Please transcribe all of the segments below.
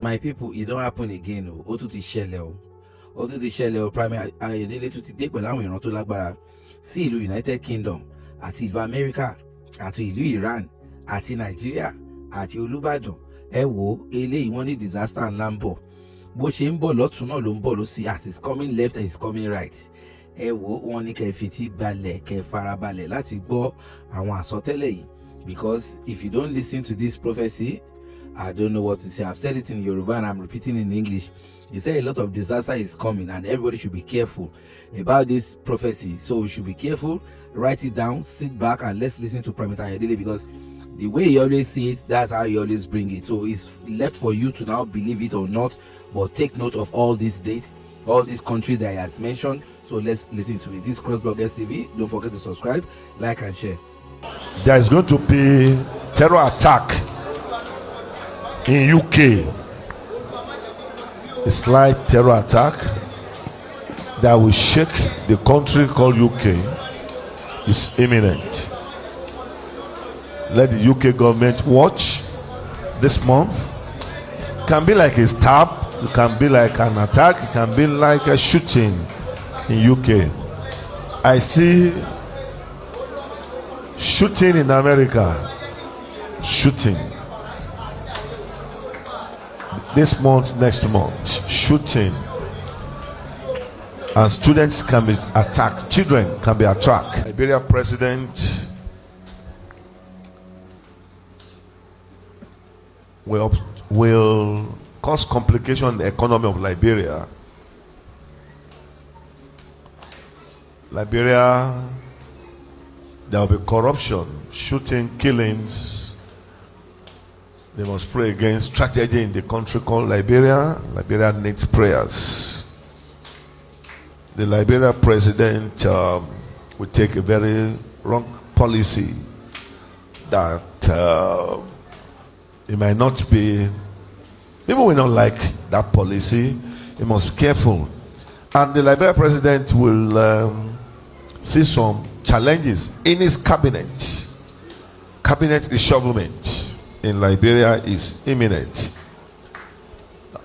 My people, it don't happen again. Ó tún ti ṣẹlẹ̀ o. Ó tún ti ṣẹlẹ̀ o. Prime Ayọ̀délé tún ti dé pẹ̀lú àwọn ìran tó lágbára sí ìlú United Kingdom àti ìlú America àti ìlú Iran àti Nigeria àti Olúbàdàn. Ẹ wo eléyìí wọ́n ní disaster ńlá ń bọ̀. Bó ṣe ń bọ̀ lọ́tún náà ló ń bọ̀ lósì, as is coming left and is coming right. Ẹ wo wọ́n ní kẹ́ fetí balẹ̀, kẹ́ farabalẹ̀ láti gbọ́ àwọn àsọtẹ́lẹ̀ yìí, because if you don't listen to this prophecy, I don't know what to say. I've said it in Yoruba and I'm repeating in English. He said a lot of disaster is coming and everybody should be careful about this prophecy. So we should be careful, write it down, sit back and let's listen to Prime Ayọ̀délé, because the way he always see it, that's how he always bring it. So it's left for you to now believe it or not, but take note of all these dates, all these countries that he has mentioned. So let's listen to it. This is CrossBLOGXTV. Don't forget to subscribe, like and share. There is going to be terror attack in UK. A slight terror attack that will shake the country called UK is imminent. Let the UK government watch this month. It can be like a stab, it can be like an attack, it can be like a shooting in UK. I see shooting in America, shooting this month, next month, shooting, and students can be attacked, children can be attacked. Liberia president will cause complication in the economy of Liberia. Liberia, there will be corruption, shooting, killings. They must pray against strategy in the country called Liberia. Liberia needs prayers. The Liberia president will take a very wrong policy that it might not be, people will not like that policy. He must be careful. And the Liberia president will see some challenges in his cabinet. Cabinet reshufflement in Liberia is imminent.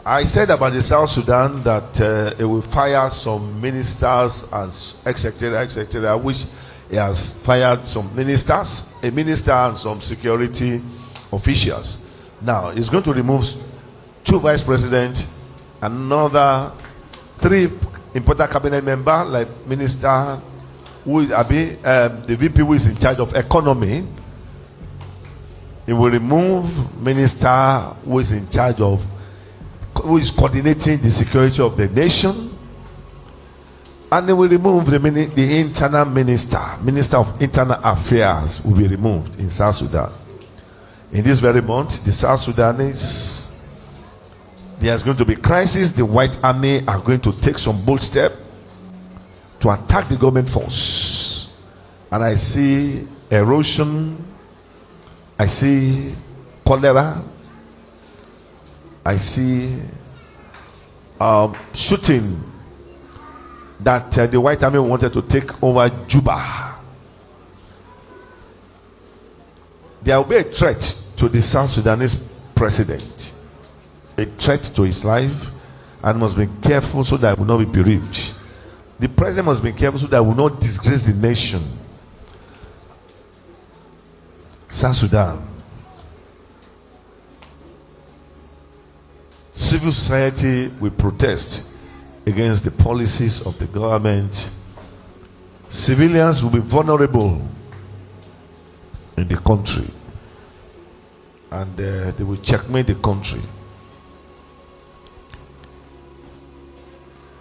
I said about the South Sudan that it will fire some ministers and etc., which he has fired some ministers, a minister and some security officials. Now he's going to remove 2 vice presidents, another 3 important cabinet members, like minister who is the VP who is in charge of economy. He will remove minister who is in charge of, who is coordinating the security of the nation, and they will remove the internal minister of internal affairs will be removed in South Sudan. In this very month, the South Sudanese, there's going to be crisis. The White Army are going to take some bold step to attack the government force, and I see erosion, I see cholera, I see shooting, that the White Army wanted to take over Juba. There will be a threat to the South Sudanese president, a threat to his life, and must be careful so that he will not be bereaved. The president must be careful so that he will not disgrace the nation. South Sudan, civil society will protest against the policies of the government. Civilians will be vulnerable in the country, and they will checkmate the country.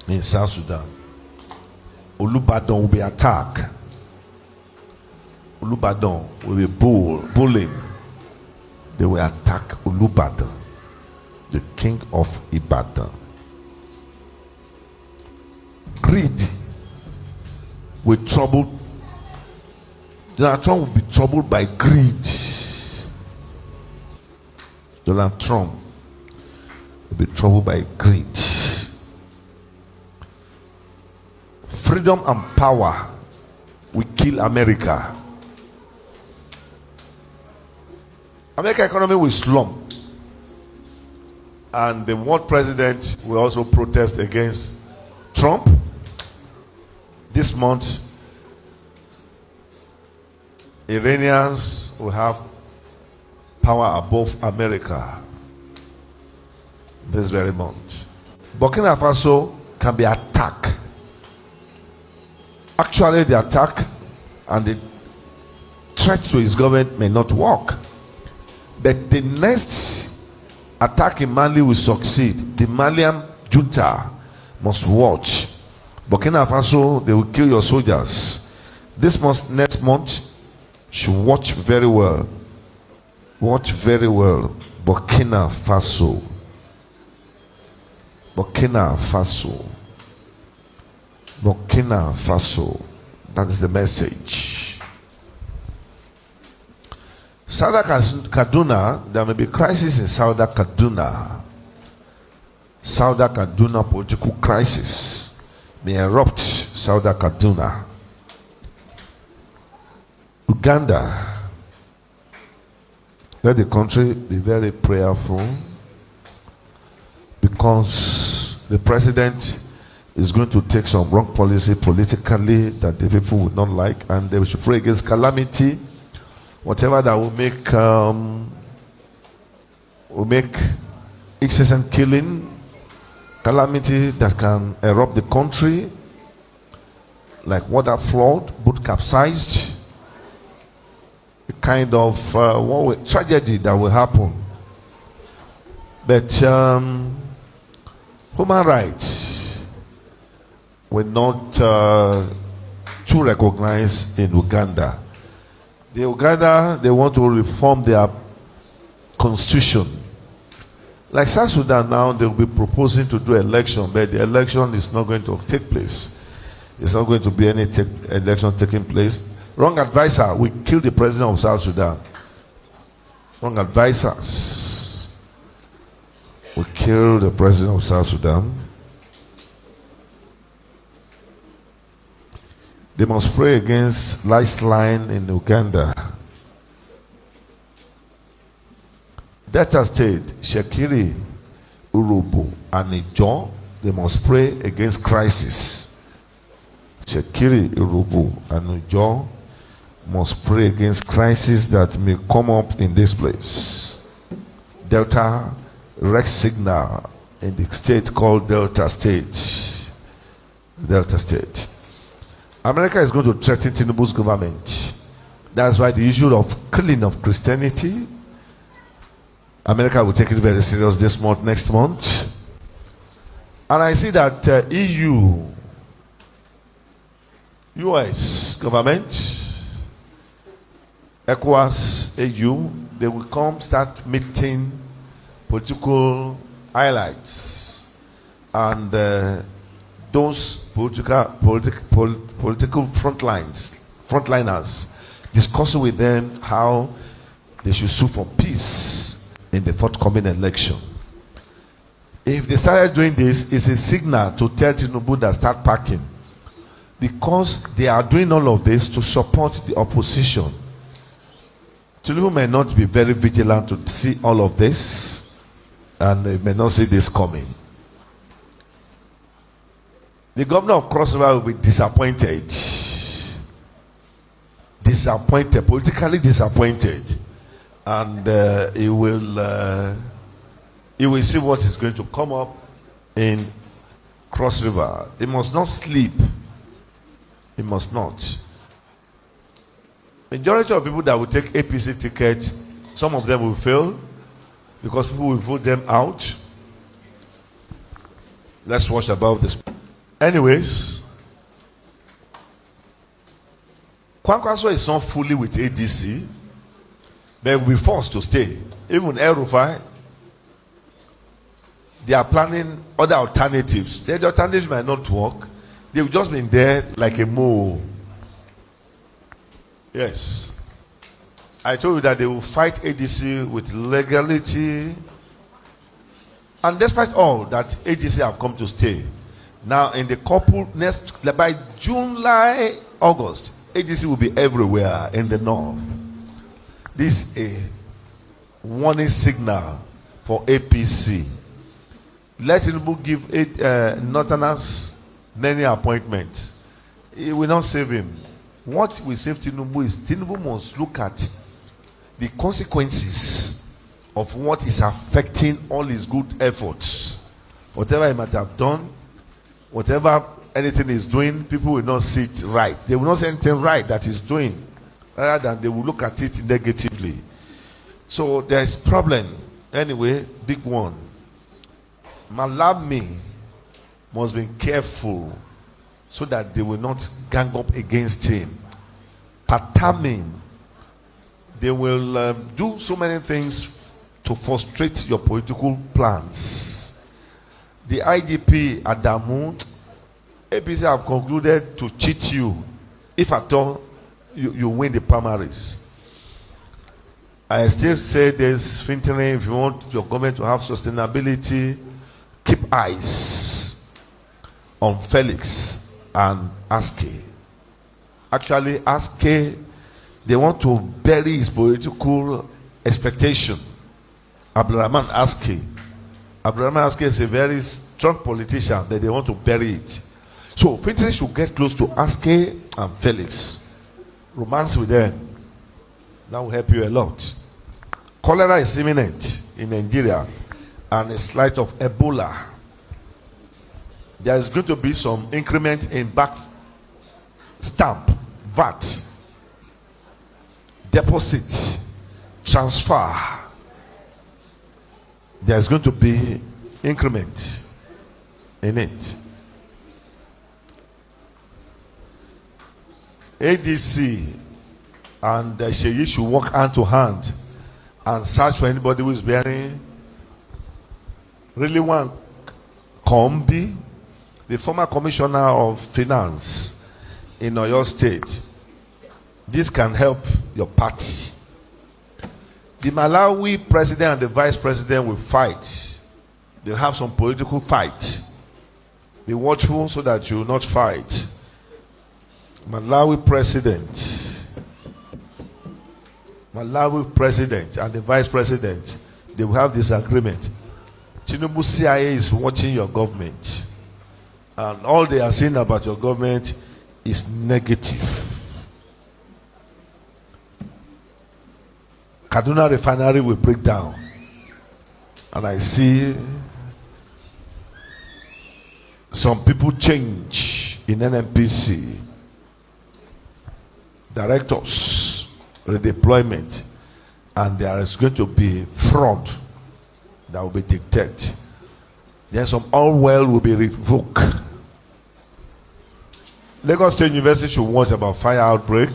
In South Sudan, Olúbàdàn will be attacked. Olúbàdàn will be bullying. They will attack Olúbàdàn, the king of Ibadan. Greed will trouble. Donald Trump will be troubled by greed. Donald Trump will be troubled by greed. Freedom and power will kill America. American economy will slump. And the world president will also protest against Trump. This month, Iranians will have power above America. This very month. Burkina Faso can be attacked. Actually, the attack and the threat to his government may not work. But the next attack in Mali will succeed. The Malian junta must watch. Burkina Faso, they will kill your soldiers. This month, next month, should watch very well. Watch very well. Burkina Faso. Burkina Faso. Burkina Faso. That is the message. Southern Kaduna, there may be crisis in Southern Kaduna. Southern Kaduna political crisis may erupt. Southern Kaduna. Uganda. Let the country be very prayerful, because the president is going to take some wrong policy politically that the people would not like, and they should pray against calamity, whatever that will make incessant killing, calamity that can erupt the country, like water flood, boat capsized, a kind of tragedy that will happen. But human rights were not too recognized in Uganda. The Uganda, they want to reform their constitution. Like South Sudan now, they will be proposing to do election, but the election is not going to take place. It's not going to be any election taking place. Wrong advisor will kill the president of South Sudan. Wrong advisors will kill the president of South Sudan. They must pray against lifeline in Uganda. Delta State, Shekiri, Urubu, and Ijo, they must pray against crisis. Shekiri, Urubu, and Ijo must pray against crisis that may come up in this place. Delta, Rex Signal in the state called Delta State. Delta State. America is going to threaten Tinubu's government. That's why the issue of killing of Christianity, America will take it very serious this month, next month. And I see that EU, US government, ECOWAS, AU, they will come start meeting political highlights, and those political frontliners, discussing with them how they should sue for peace in the forthcoming election. If they started doing this, it's a signal to tell Tinubu that start packing, because they are doing all of this to support the opposition. Tinubu may not be very vigilant to see all of this, and they may not see this coming. The governor of Cross River will be disappointed. Disappointed, politically disappointed. And he will see what is going to come up in Cross River. He must not sleep. He must not. Majority of people that will take APC tickets, some of them will fail because people will vote them out. Let's watch about this. Anyways, Kwankwaso is not fully with ADC, but will be forced to stay. Even El-Rufai, they are planning other alternatives. The alternatives might not work. They've just been there like a mole. Yes. I told you that they will fight ADC with legality. And despite all that, ADC have come to stay. Now in the couple by July, August, ADC will be everywhere in the north. This is a warning signal for APC. Let Tinubu give Northerners many appointments. It will not save him. What will save Tinubu is Tinubu must look at the consequences of what is affecting all his good efforts. Whatever he might have done, whatever anything he's doing, people will not see it right. They will not see anything right that he's doing, rather than they will look at it negatively. So there is problem. Anyway, big one. Malami must be careful so that they will not gang up against him. Patami, they will do so many things to frustrate your political plans. The IGP Adamu, APC have concluded to cheat you if at all you win the primaries. I still say this, Fintering, if you want your government to have sustainability, keep eyes on Felix and Aske. Actually, Aske, they want to bury his political expectation. Abdulrahman Aske. Abdulrahman Aske is a very strong politician, but they want to bury it. So, Fintering should get close to Aske and Felix. Romance with them. That will help you a lot. Cholera is imminent in Nigeria, and a slight of Ebola. There is going to be some increment in back stamp, VAT, deposit, transfer. There is going to be increment in it. ADC and Sheyi should work hand to hand and search for anybody who is bearing really one Kombi, the former commissioner of finance in Oyo State. This can help your party. The Malawi president and the vice president will fight. They'll have some political fight. Be watchful so that you will not fight. Malawi president and the vice president, they will have disagreement. Tinubu CIA is watching your government, and all they are saying about your government is negative. Kaduna refinery will break down, and I see some people change in NNPC, directors, redeployment, and there is going to be fraud that will be detected. Then some all well will be revoked. Lagos State University should watch about fire outbreak.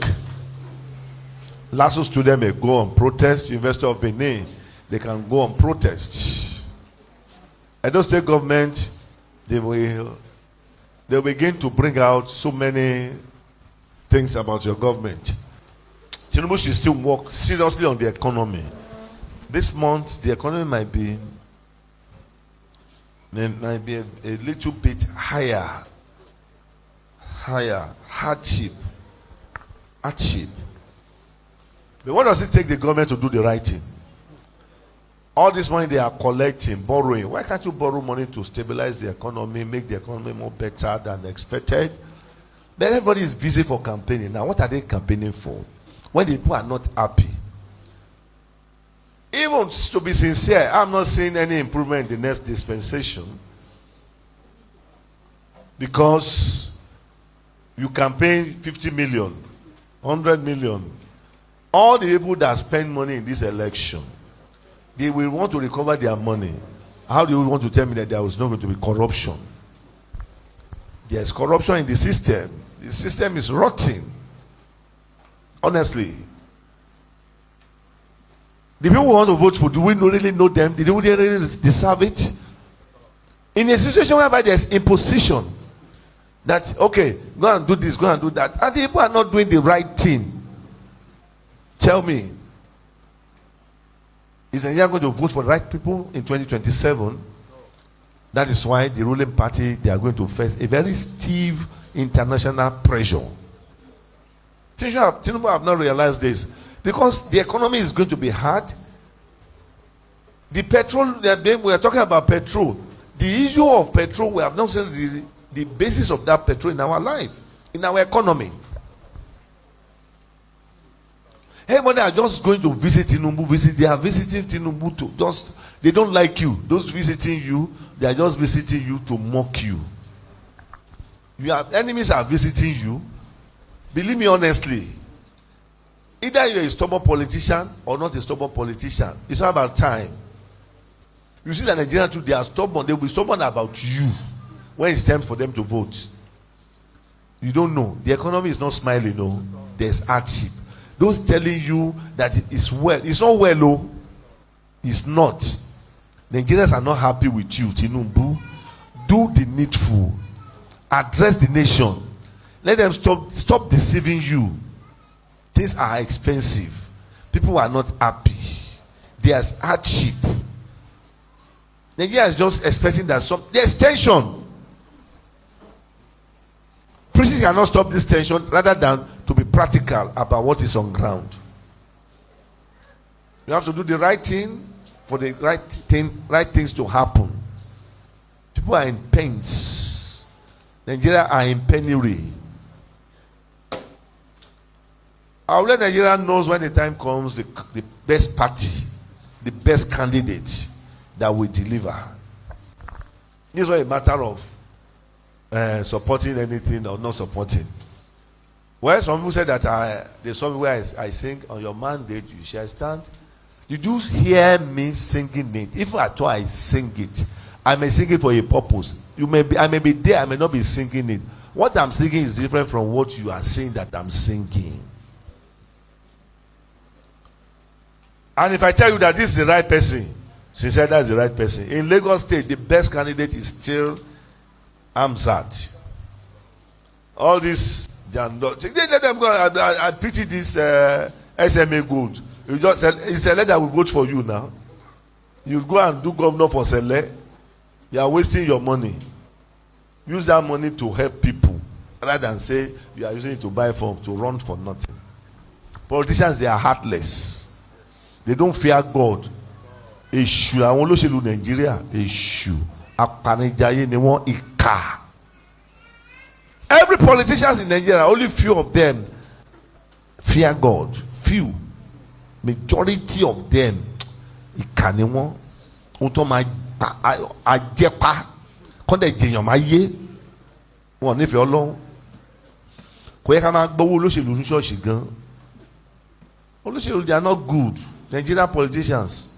LASU students may go on protest. University of Benin, they can go on protest. Edo State government, they'll begin to bring out so many things about your government. Tinubu should still work seriously on the economy. This month, the economy might be a little bit higher. Hardship. But what does it take the government to do the right thing? All this money they are collecting, borrowing. Why can't you borrow money to stabilize the economy, make the economy more better than expected? But everybody is busy for campaigning. Now, what are they campaigning for? When the people are not happy. Even to be sincere, I'm not seeing any improvement in the next dispensation. Because you campaign 50 million, 100 million. All the people that spend money in this election, they will want to recover their money. How do you want to tell me that there was not going to be corruption? There's corruption in the system. The system is rotting. Honestly. The people who want to vote for, do we really know them? Did they really deserve it? In a situation whereby there's imposition, that, okay, go and do this, go and do that, and the people are not doing the right thing, tell me, is Nigeria going to vote for the right people in 2027? That is why the ruling party, they are going to face a very stiff international pressure. Tinubu have not realized this. Because the economy is going to be hard. The petrol, we are talking about petrol. The issue of petrol, we have not seen the basis of that petrol in our life, in our economy. Everybody are just going to visit Tinubu. They are visiting Tinubu to just, they don't like you. Those visiting you, they are just visiting you to mock you. Your enemies are visiting you. Believe me honestly, either you're a stubborn politician or not a stubborn politician. It's not about time. You see that Nigerians too, they are stubborn. They will be stubborn about you when it's time for them to vote. You don't know. The economy is not smiling, no. There's hardship. Those telling you that it's well, it's not well, no. It's not. Nigerians are not happy with you, Tinubu. Do the needful. Address the nation. Let them stop deceiving you. Things are expensive. People are not happy. There's hardship. Nigeria is just expecting that there's tension. Preachers cannot stop this tension rather than to be practical about what is on ground. You have to do the right thing for the right things to happen. People are in pains. Nigeria are in penury. I'll let Nigeria knows when the time comes the best party, the best candidate that will deliver. It's not a matter of supporting anything or not supporting. Well, some people said that they saw me where I sing, on your mandate you shall stand. Did you hear me singing it? If I thought I sing it, I may sing it for a purpose. I may be there, I may not be singing it. What I'm singing is different from what you are saying that I'm singing. And if I tell you that this is the right person, since that's the right person. In Lagos State, the best candidate is still Amzat. All this, let them go. I pity this SMA Gold. It's Sele that will vote for you now. You go and do governor for Sele. You are wasting your money. Use that money to help people rather than say you are using it to buy form, to run for nothing. Politicians, they are heartless. They don't fear God. Èṣù àwọn olóṣèlú Nàìjíríà, èṣù apanijaye ni wọ́n, ìkà. Every politicians in Nigeria, only few of them fear God. Few. Majority of them ìkà ni wọ́n. Ohun tó máa àjẹpá kọ́ndẹ̀ jèèyàn máa yé. Wọ́n nífẹ̀ẹ́ Ọlọ́run. Kò yẹ ká máa gbowó olóṣèlú ní ṣọ́ọ̀ṣì gan. Olóṣèlú, they are not good. Nigerian politicians.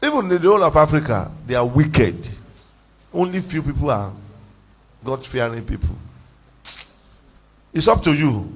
Even in the whole of Africa, they are wicked. Only few people are God-fearing people. It's up to you.